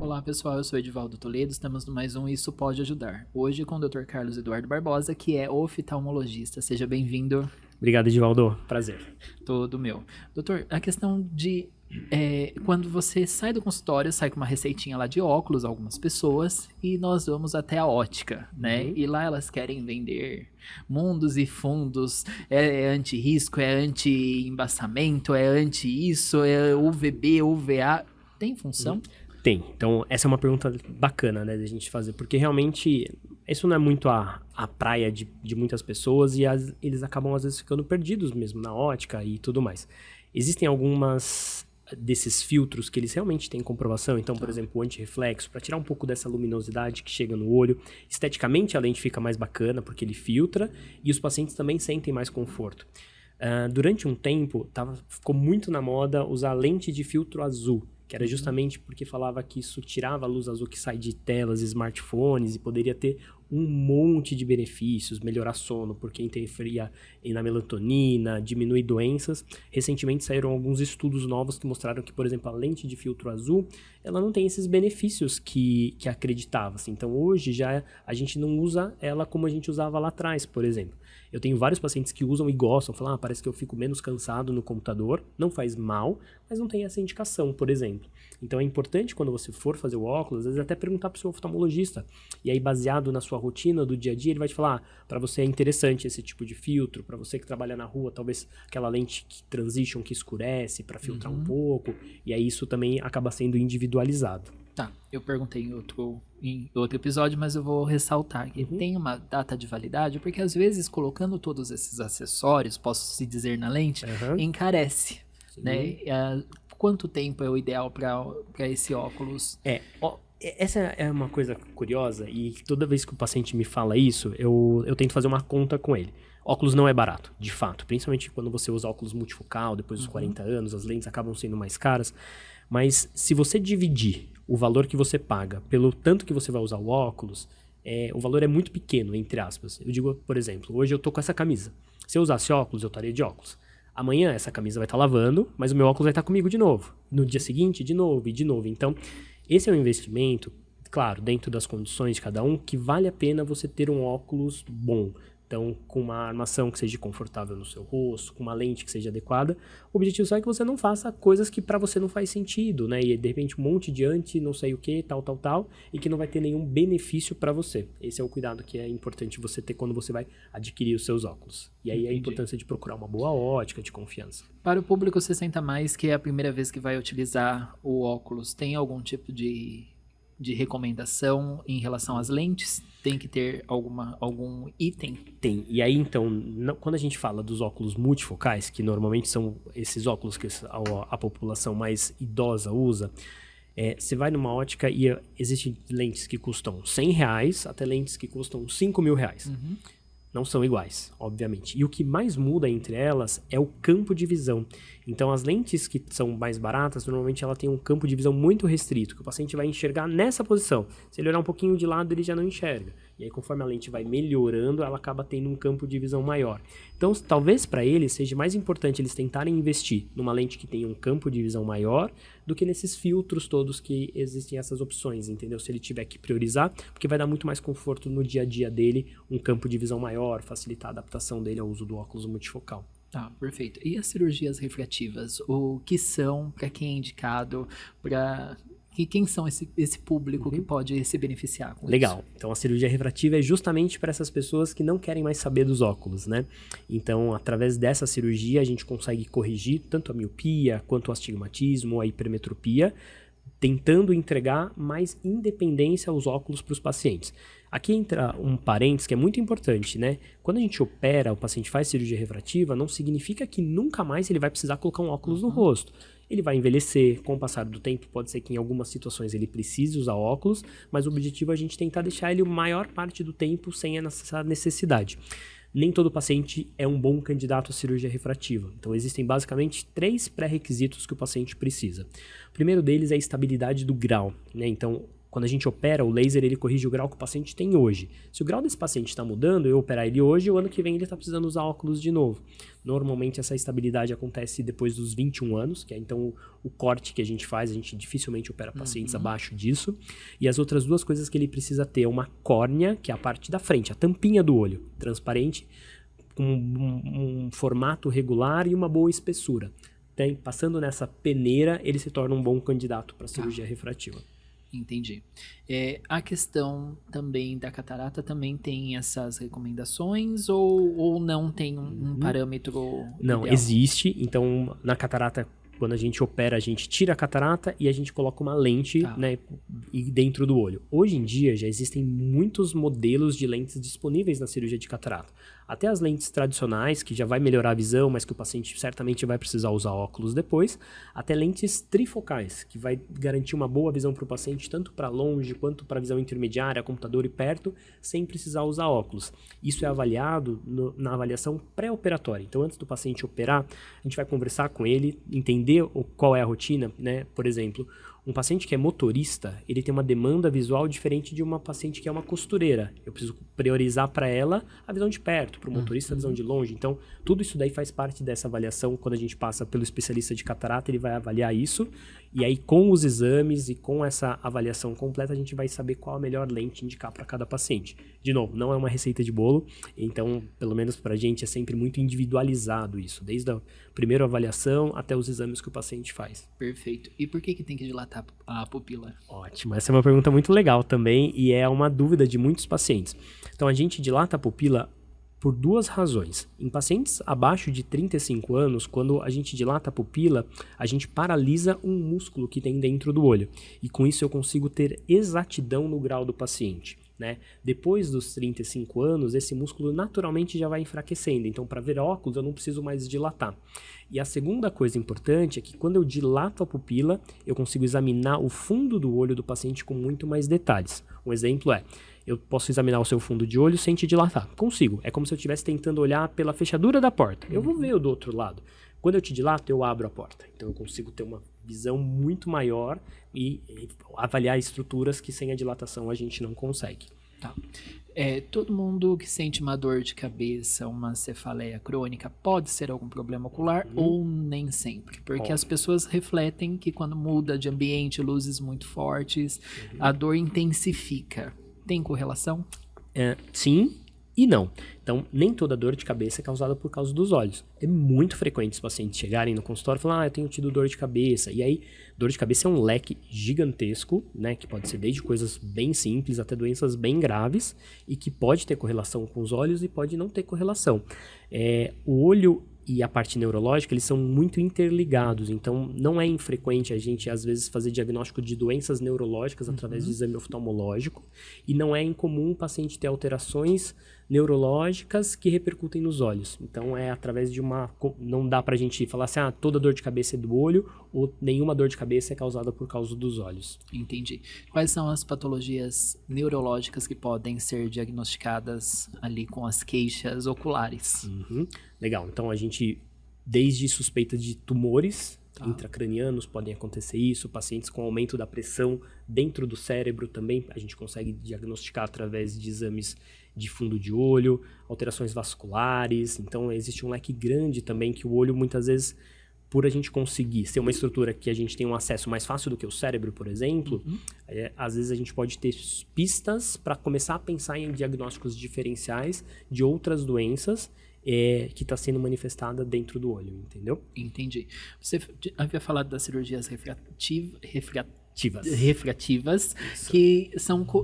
Olá pessoal, eu sou Edivaldo Toledo, estamos no mais um Isso Pode Ajudar. Hoje com o Dr. Carlos Eduardo Barbosa, que é oftalmologista. Seja bem-vindo. Obrigado, Edivaldo. Prazer. Todo meu. Doutor, a questão de quando você sai do consultório, sai com uma receitinha lá de óculos, algumas pessoas, e nós vamos até a ótica, né? Uhum. E lá elas querem vender mundos e fundos, é anti-risco, é anti-embaçamento, é anti-isso, é UVB, UVA. Tem função? Tem. Então, essa é uma pergunta bacana, né, da gente fazer, porque realmente isso não é muito a praia de muitas pessoas e eles acabam, às vezes, ficando perdidos mesmo na ótica e tudo mais. Existem algumas desses filtros que eles realmente têm comprovação. Então, por exemplo, o antirreflexo, para tirar um pouco dessa luminosidade que chega no olho. Esteticamente, a lente fica mais bacana porque ele filtra e os pacientes também sentem mais conforto. Durante um tempo, ficou muito na moda usar lente de filtro azul, que era justamente porque falava que isso tirava a luz azul que sai de telas, smartphones e poderia ter um monte de benefícios, melhorar sono, porque interferia na melatonina, diminui doenças. Recentemente saíram alguns estudos novos que mostraram que, por exemplo, a lente de filtro azul, ela não tem esses benefícios que acreditava-se. Então, hoje já a gente não usa ela como a gente usava lá atrás, por exemplo. Eu tenho vários pacientes que usam e gostam, falam, parece que eu fico menos cansado no computador, não faz mal, mas não tem essa indicação, por exemplo. Então é importante quando você for fazer o óculos, às vezes até perguntar para o seu oftalmologista, e aí baseado na sua rotina do dia a dia, ele vai te falar, para você é interessante esse tipo de filtro, para você que trabalha na rua, talvez aquela lente que transition, que escurece, para filtrar um pouco, e aí isso também acaba sendo individualizado. Tá, eu perguntei em outro episódio, mas eu vou ressaltar que tem uma data de validade, porque às vezes colocando todos esses acessórios, posso se dizer na lente, encarece, né? Quanto tempo é o ideal para esse óculos? Essa é uma coisa curiosa e toda vez que o paciente me fala isso, eu tento fazer uma conta com ele. Óculos não é barato, de fato, principalmente quando você usa óculos multifocal, depois dos 40 anos, as lentes acabam sendo mais caras, mas se você dividir o valor que você paga pelo tanto que você vai usar o óculos, o valor é muito pequeno, entre aspas. Eu digo, por exemplo, hoje eu tô com essa camisa. Se eu usasse óculos, eu estaria de óculos. Amanhã essa camisa vai estar lavando, mas o meu óculos vai estar comigo de novo. No dia seguinte, de novo e de novo. Então, esse é um investimento, claro, dentro das condições de cada um, que vale a pena você ter um óculos bom. Então, com uma armação que seja confortável no seu rosto, com uma lente que seja adequada. O objetivo só é que você não faça coisas que para você não faz sentido, né? E de repente um monte de não sei o que, tal, e que não vai ter nenhum benefício para você. Esse é o cuidado que é importante você ter quando você vai adquirir os seus óculos. E aí a importância de procurar uma boa ótica, de confiança. Para o público 60+, que é a primeira vez que vai utilizar o óculos, tem algum tipo de recomendação em relação às lentes? Tem que ter algum item? Tem. E aí, então, quando a gente fala dos óculos multifocais, que normalmente são esses óculos que a população mais idosa usa, você vai numa ótica e existem lentes que custam R$100 até lentes que custam R$5.000. Não são iguais, obviamente. E o que mais muda entre elas é o campo de visão. Então, as lentes que são mais baratas, normalmente ela tem um campo de visão muito restrito, que o paciente vai enxergar nessa posição. Se ele olhar um pouquinho de lado, ele já não enxerga. E aí, conforme a lente vai melhorando, ela acaba tendo um campo de visão maior. Então, talvez para eles seja mais importante eles tentarem investir numa lente que tenha um campo de visão maior do que nesses filtros todos que existem essas opções, entendeu? Se ele tiver que priorizar, porque vai dar muito mais conforto no dia a dia dele, um campo de visão maior, facilitar a adaptação dele ao uso do óculos multifocal. Tá, perfeito. E as cirurgias refrativas? O que são? Para quem é indicado? Quem são esse público que pode se beneficiar com Legal. isso? Então, a cirurgia refrativa é justamente para essas pessoas que não querem mais saber dos óculos, né? Então, através dessa cirurgia, a gente consegue corrigir tanto a miopia, quanto o astigmatismo, a hipermetropia, tentando entregar mais independência aos óculos para os pacientes. Aqui entra um parênteses que é muito importante, né? Quando a gente opera, o paciente faz cirurgia refrativa, não significa que nunca mais ele vai precisar colocar um óculos no rosto. Ele vai envelhecer, com o passar do tempo, pode ser que em algumas situações ele precise usar óculos, mas o objetivo é a gente tentar deixar ele a maior parte do tempo sem essa necessidade. Nem todo paciente é um bom candidato à cirurgia refrativa. Então, existem basicamente 3 pré-requisitos que o paciente precisa. O primeiro deles é a estabilidade do grau, né? Então, quando a gente opera, o laser ele corrige o grau que o paciente tem hoje. Se o grau desse paciente está mudando, eu operar ele hoje, o ano que vem ele está precisando usar óculos de novo. Normalmente essa estabilidade acontece depois dos 21 anos, que é então o corte que a gente faz, a gente dificilmente opera pacientes abaixo disso. E as outras duas coisas que ele precisa ter é uma córnea, que é a parte da frente, a tampinha do olho, transparente, com um formato regular e uma boa espessura. Passando nessa peneira, ele se torna um bom candidato para cirurgia refrativa. Entendi. A questão também da catarata também tem essas recomendações ou não tem um parâmetro Não, ideal? existe. Então, na catarata, quando a gente opera, a gente tira a catarata e a gente coloca uma lente, né, dentro do olho. Hoje em dia, já existem muitos modelos de lentes disponíveis na cirurgia de catarata. Até as lentes tradicionais, que já vai melhorar a visão, mas que o paciente certamente vai precisar usar óculos depois, até lentes trifocais, que vai garantir uma boa visão para o paciente, tanto para longe quanto para visão intermediária, computador e perto, sem precisar usar óculos. Isso é avaliado na avaliação pré-operatória. Então, antes do paciente operar, a gente vai conversar com ele, entender qual é a rotina, né? Por exemplo, um paciente que é motorista, ele tem uma demanda visual diferente de uma paciente que é uma costureira. Eu preciso priorizar para ela a visão de perto, para o motorista a visão de longe. Então, tudo isso daí faz parte dessa avaliação. Quando a gente passa pelo especialista de catarata, ele vai avaliar isso. E aí, com os exames e com essa avaliação completa, a gente vai saber qual a melhor lente indicar para cada paciente. De novo, não é uma receita de bolo. Então, pelo menos para a gente, é sempre muito individualizado isso. Desde a primeira avaliação até os exames que o paciente faz. Perfeito. E por que tem que dilatar a pupila? Ótimo, essa é uma pergunta muito legal também e é uma dúvida de muitos pacientes. Então, a gente dilata a pupila por duas razões. Em pacientes abaixo de 35 anos, quando a gente dilata a pupila, a gente paralisa um músculo que tem dentro do olho. E com isso eu consigo ter exatidão no grau do paciente. Né? Depois dos 35 anos, esse músculo naturalmente já vai enfraquecendo. Então, para ver óculos, eu não preciso mais dilatar. E a segunda coisa importante é que quando eu dilato a pupila, eu consigo examinar o fundo do olho do paciente com muito mais detalhes. Um exemplo é, eu posso examinar o seu fundo de olho sem te dilatar. Consigo. É como se eu estivesse tentando olhar pela fechadura da porta. Eu vou ver o do outro lado. Quando eu te dilato, eu abro a porta. Então, eu consigo ter uma visão muito maior e avaliar estruturas que sem a dilatação a gente não consegue. Tá. Todo mundo que sente uma dor de cabeça, uma cefaleia crônica, pode ser algum problema ocular ou nem sempre? Porque as pessoas refletem que quando muda de ambiente, luzes muito fortes, a dor intensifica. Tem correlação? Sim e não. Então, nem toda dor de cabeça é causada por causa dos olhos. É muito frequente os pacientes chegarem no consultório e falar, eu tenho tido dor de cabeça. E aí, dor de cabeça é um leque gigantesco, né? Que pode ser desde coisas bem simples até doenças bem graves e que pode ter correlação com os olhos e pode não ter correlação. O olho e a parte neurológica, eles são muito interligados, então não é infrequente a gente, às vezes, fazer diagnóstico de doenças neurológicas através de exame oftalmológico, e não é incomum o paciente ter alterações neurológicas que repercutem nos olhos. Então, é através de não dá pra gente falar assim, toda dor de cabeça é do olho, ou nenhuma dor de cabeça é causada por causa dos olhos. Entendi. Quais são as patologias neurológicas que podem ser diagnosticadas ali com as queixas oculares? Legal, então a gente, desde suspeita de tumores intracranianos, podem acontecer isso, pacientes com aumento da pressão dentro do cérebro também, a gente consegue diagnosticar através de exames de fundo de olho, alterações vasculares, então existe um leque grande também que o olho muitas vezes, por a gente conseguir ser uma estrutura que a gente tem um acesso mais fácil do que o cérebro, por exemplo, às vezes a gente pode ter pistas para começar a pensar em diagnósticos diferenciais de outras doenças que está sendo manifestada dentro do olho, entendeu? Entendi. Você havia falado das cirurgias refrativas, Isso. que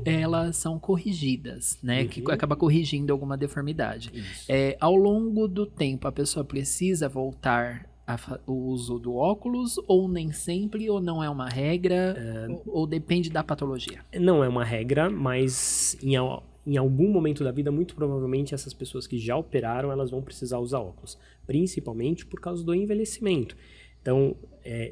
elas são corrigidas, né? Que acaba corrigindo alguma deformidade. Ao longo do tempo, a pessoa precisa voltar o uso do óculos, ou nem sempre, ou não é uma regra, ou depende da patologia? Não é uma regra, mas em algum momento da vida, muito provavelmente, essas pessoas que já operaram, elas vão precisar usar óculos. Principalmente por causa do envelhecimento. Então,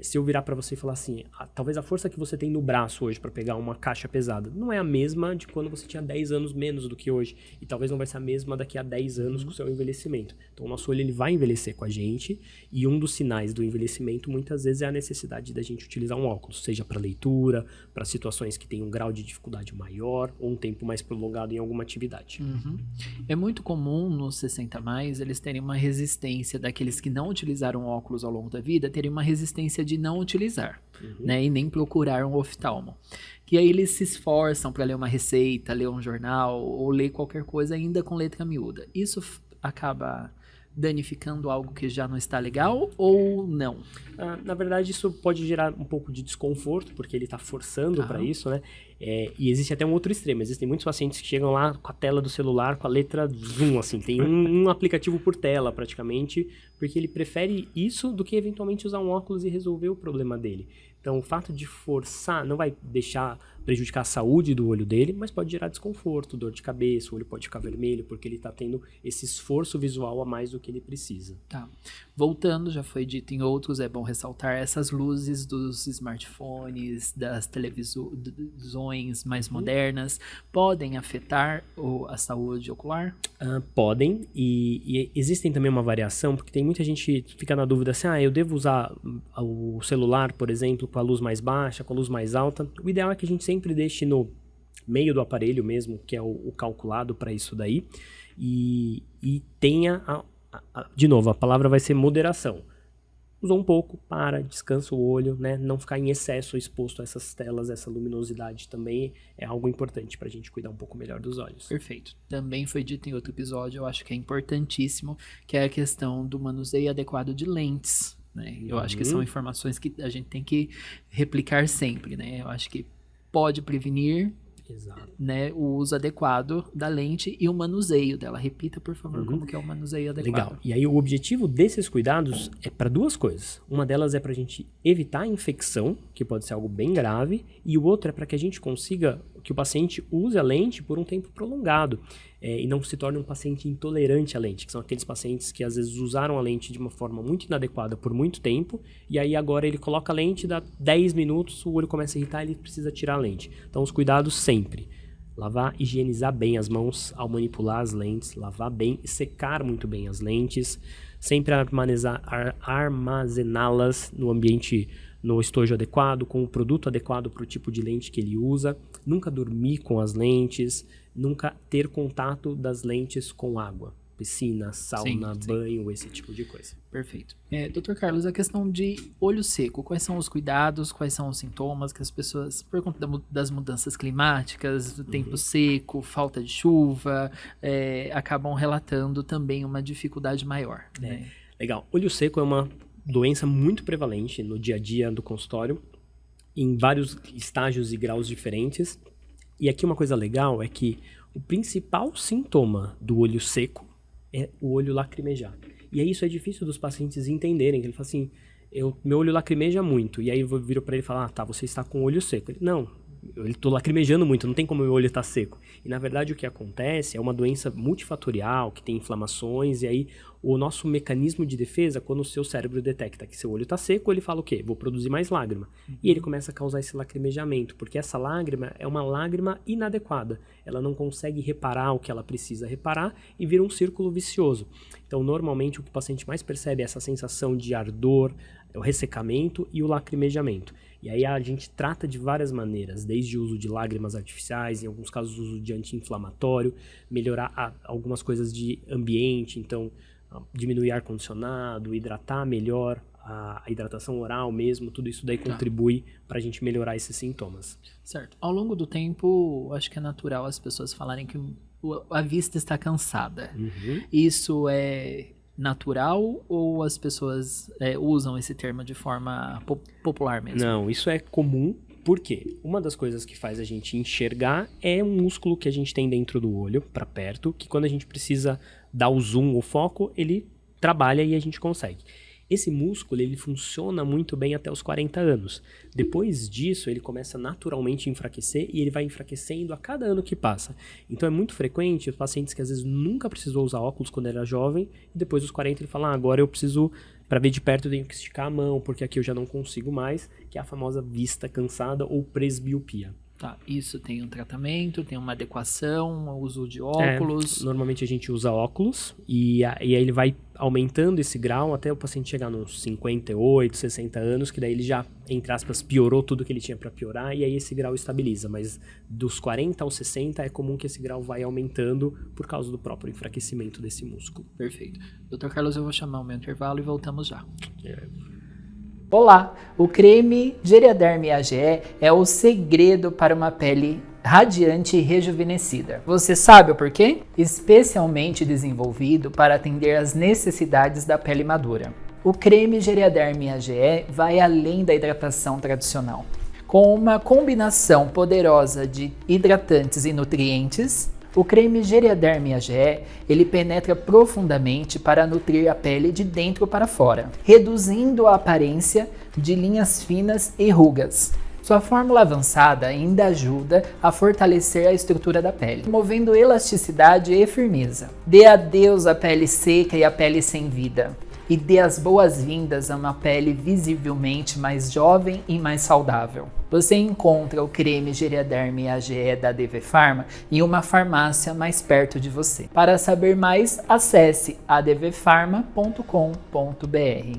se eu virar para você e falar assim, talvez a força que você tem no braço hoje para pegar uma caixa pesada não é a mesma de quando você tinha 10 anos menos do que hoje. E talvez não vai ser a mesma daqui a 10 anos com o seu envelhecimento. Então, o nosso olho ele vai envelhecer com a gente. E um dos sinais do envelhecimento, muitas vezes, é a necessidade da gente utilizar um óculos. Seja para leitura, para situações que têm um grau de dificuldade maior ou um tempo mais prolongado em alguma atividade. É muito comum nos 60+, eles terem uma resistência daqueles que não utilizaram óculos ao longo da vida, terem uma resistência de não utilizar, né, e nem procurar um oftalmo. Que aí eles se esforçam para ler uma receita, ler um jornal ou ler qualquer coisa ainda com letra miúda. Isso acaba danificando algo que já não está legal ou não? Na verdade, isso pode gerar um pouco de desconforto, porque ele está forçando para isso, né? E existe até um outro extremo. Existem muitos pacientes que chegam lá com a tela do celular, com a letra zoom, assim. Tem um aplicativo por tela, praticamente, porque ele prefere isso do que eventualmente usar um óculos e resolver o problema dele. Então, o fato de forçar não vai prejudicar a saúde do olho dele, mas pode gerar desconforto, dor de cabeça, o olho pode ficar vermelho, porque ele está tendo esse esforço visual a mais do que ele precisa. Tá. Voltando, já foi dito em outros, é bom ressaltar, essas luzes dos smartphones, das televisões mais modernas, podem afetar a saúde ocular? Podem, e existem também uma variação, porque tem muita gente que fica na dúvida assim, eu devo usar o celular, por exemplo, com a luz mais baixa, com a luz mais alta. O ideal é que a gente sempre deixe no meio do aparelho mesmo, que é o calculado para isso daí, e tenha, de novo, a palavra vai ser moderação. Usou um pouco, descansa o olho, né? Não ficar em excesso exposto a essas telas, essa luminosidade também é algo importante para a gente cuidar um pouco melhor dos olhos. Perfeito. Também foi dito em outro episódio, eu acho que é importantíssimo, que é a questão do manuseio adequado de lentes, né? Eu acho que são informações que a gente tem que replicar sempre, né? Eu acho que pode prevenir, né, o uso adequado da lente e o manuseio dela. Repita, por favor, como que é o manuseio adequado. Legal. E aí o objetivo desses cuidados é para duas coisas. Uma delas é para a gente evitar a infecção, que pode ser algo bem grave, e o outro é para que a gente consiga que o paciente use a lente por um tempo prolongado e não se torne um paciente intolerante à lente, que são aqueles pacientes que às vezes usaram a lente de uma forma muito inadequada por muito tempo, e aí agora ele coloca a lente, dá 10 minutos, o olho começa a irritar e ele precisa tirar a lente. Então os cuidados sempre. Lavar, higienizar bem as mãos ao manipular as lentes, lavar bem e secar muito bem as lentes, sempre armazená-las no ambiente, no estojo adequado, com o produto adequado para o tipo de lente que ele usa, nunca dormir com as lentes, nunca ter contato das lentes com água, piscina, sauna, banho, esse tipo de coisa. Perfeito. Dr. Carlos, a questão de olho seco, quais são os cuidados, quais são os sintomas que as pessoas, por conta das mudanças climáticas, do tempo seco, falta de chuva, acabam relatando também uma dificuldade maior, né? Legal. Olho seco é uma doença muito prevalente no dia a dia do consultório, em vários estágios e graus diferentes. E aqui uma coisa legal é que o principal sintoma do olho seco é o olho lacrimejar. E aí isso é difícil dos pacientes entenderem, que ele fala assim, meu olho lacrimeja muito. E aí eu viro para ele e falo, você está com o olho seco. Ele, não, eu estou lacrimejando muito, não tem como meu olho estar seco. E na verdade o que acontece é uma doença multifatorial, que tem inflamações, e aí o nosso mecanismo de defesa, quando o seu cérebro detecta que seu olho está seco, ele fala o quê? Vou produzir mais lágrima. E ele começa a causar esse lacrimejamento, porque essa lágrima é uma lágrima inadequada. Ela não consegue reparar o que ela precisa reparar e vira um círculo vicioso. Então, normalmente, o que o paciente mais percebe é essa sensação de ardor, o ressecamento e o lacrimejamento. E aí a gente trata de várias maneiras, desde o uso de lágrimas artificiais, em alguns casos o uso de anti-inflamatório, melhorar algumas coisas de ambiente, então diminuir ar-condicionado, hidratar melhor, a hidratação oral mesmo, tudo isso daí contribui para a gente melhorar esses sintomas. Certo. Ao longo do tempo, acho que é natural as pessoas falarem que a vista está cansada. Isso é natural ou as pessoas usam esse termo de forma popular mesmo? Não, isso é comum. Por quê? Uma das coisas que faz a gente enxergar é um músculo que a gente tem dentro do olho, para perto, que quando a gente precisa dar o zoom, o foco, ele trabalha e a gente consegue. Esse músculo, ele funciona muito bem até os 40 anos. Depois disso, ele começa naturalmente a enfraquecer e ele vai enfraquecendo a cada ano que passa. Então, é muito frequente os pacientes que às vezes nunca precisou usar óculos quando era jovem e depois dos 40 ele fala, agora eu preciso Para ver de perto eu tenho que esticar a mão, porque aqui eu já não consigo mais, que é a famosa vista cansada ou presbiopia. Tá, isso tem um tratamento, tem uma adequação, o uso de óculos. Normalmente a gente usa óculos e aí ele vai aumentando esse grau até o paciente chegar nos 58, 60 anos, que daí ele já, entre aspas, piorou tudo que ele tinha para piorar e aí esse grau estabiliza. Mas dos 40 aos 60 é comum que esse grau vai aumentando por causa do próprio enfraquecimento desse músculo. Perfeito. Dr. Carlos, eu vou chamar o meu intervalo e voltamos já. Olá, o creme Geriaderm AGE é o segredo para uma pele radiante e rejuvenescida. Você sabe o porquê? Especialmente desenvolvido para atender às necessidades da pele madura. O creme Geriaderm AGE vai além da hidratação tradicional. Com uma combinação poderosa de hidratantes e nutrientes, o creme Geriaderm AGE, ele penetra profundamente para nutrir a pele de dentro para fora, reduzindo a aparência de linhas finas e rugas. Sua fórmula avançada ainda ajuda a fortalecer a estrutura da pele, promovendo elasticidade e firmeza. Dê adeus à pele seca e à pele sem vida. E dê as boas-vindas a uma pele visivelmente mais jovem e mais saudável. Você encontra o creme Geriaderm AGE da DV Pharma em uma farmácia mais perto de você. Para saber mais, acesse advpharma.com.br.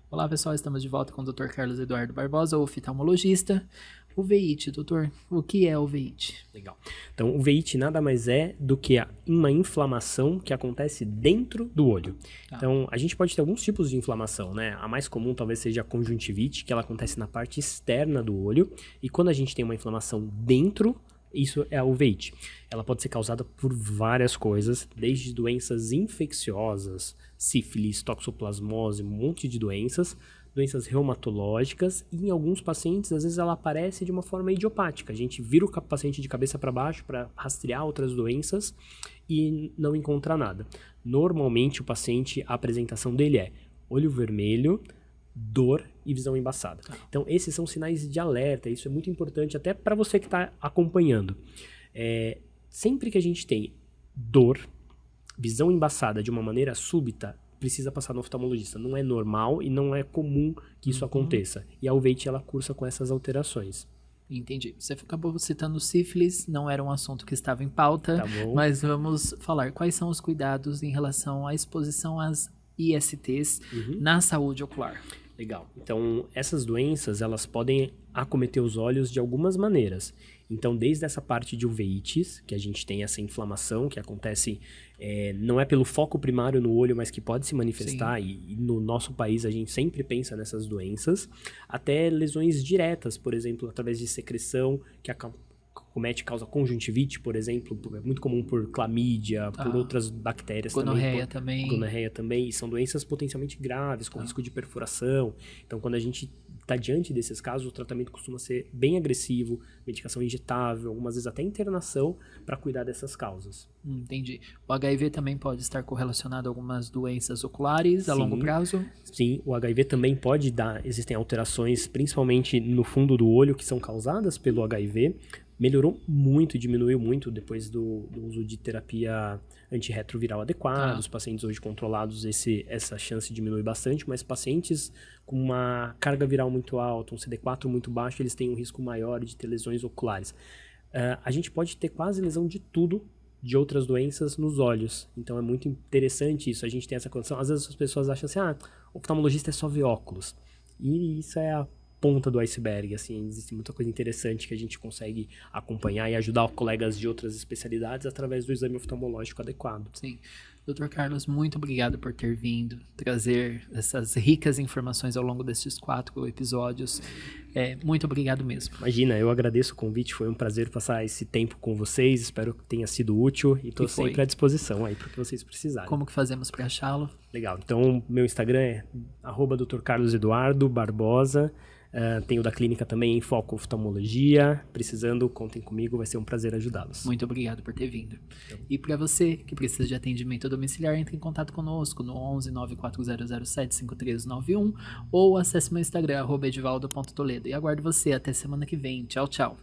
Olá pessoal, estamos de volta com o Dr. Carlos Eduardo Barbosa, oftalmologista. O veite, doutor, o que é o veite? Legal. Então, o veite nada mais é do que uma inflamação que acontece dentro do olho. Então, a gente pode ter alguns tipos de inflamação, né? A mais comum talvez seja a conjuntivite, que ela acontece na parte externa do olho. E quando a gente tem uma inflamação dentro, isso é a uveíte. Ela pode ser causada por várias coisas, desde doenças infecciosas, sífilis, toxoplasmose, um monte de doenças reumatológicas e em alguns pacientes, às vezes ela aparece de uma forma idiopática. A gente vira o paciente de cabeça para baixo para rastrear outras doenças e não encontra nada. Normalmente o paciente, a apresentação dele é olho vermelho, dor e visão embaçada. Então esses são sinais de alerta, isso é muito importante até para você que está acompanhando. Sempre que a gente tem dor, visão embaçada de uma maneira súbita, precisa passar no oftalmologista. Não é normal e não é comum que isso aconteça. E a uveíte, ela cursa com essas alterações. Entendi. Você acabou citando sífilis, não era um assunto que estava em pauta, mas vamos falar quais são os cuidados em relação à exposição às ISTs na saúde ocular. Legal. Então, essas doenças, elas podem acometer os olhos de algumas maneiras. Então, desde essa parte de uveites, que a gente tem essa inflamação que acontece, não é pelo foco primário no olho, mas que pode se manifestar, e no nosso país a gente sempre pensa nessas doenças, até lesões diretas, por exemplo, através de secreção, que causa conjuntivite, por exemplo, é muito comum por clamídia, por outras bactérias gonorreia também. Gonorreia também, e são doenças potencialmente graves, com risco de perfuração. Então, quando a gente está diante desses casos, o tratamento costuma ser bem agressivo, medicação injetável, algumas vezes até internação, para cuidar dessas causas. Entendi. O HIV também pode estar correlacionado a algumas doenças oculares a longo prazo? Sim, o HIV também pode existem alterações, principalmente no fundo do olho, que são causadas pelo HIV. Melhorou muito, diminuiu muito depois do uso de terapia antirretroviral adequada. Os pacientes hoje controlados, essa chance diminui bastante, mas pacientes com uma carga viral muito alta, um CD4 muito baixo, eles têm um risco maior de ter lesões oculares. A gente pode ter quase lesão de tudo, de outras doenças nos olhos. Então é muito interessante isso, a gente tem essa condição. Às vezes as pessoas acham assim, o oftalmologista é só ver óculos. E isso é a ponta do iceberg, assim, existe muita coisa interessante que a gente consegue acompanhar e ajudar colegas de outras especialidades através do exame oftalmológico adequado. Sim. Dr. Carlos, muito obrigado por ter vindo trazer essas ricas informações ao longo desses 4 episódios. Muito obrigado mesmo. Imagina, eu agradeço o convite, foi um prazer passar esse tempo com vocês, espero que tenha sido útil e estou sempre à disposição aí para o que vocês precisarem. Como que fazemos para achá-lo? Legal, então meu Instagram é @Dr. Carlos Eduardo Barbosa. Tem o da clínica também em foco oftalmologia. Precisando, contem comigo, vai ser um prazer ajudá-los. Muito obrigado por ter vindo. E para você que precisa de atendimento domiciliar, entre em contato conosco no 11 94007 5391 ou acesse meu Instagram, @edivaldo.toledo. E aguardo você até semana que vem. Tchau, tchau.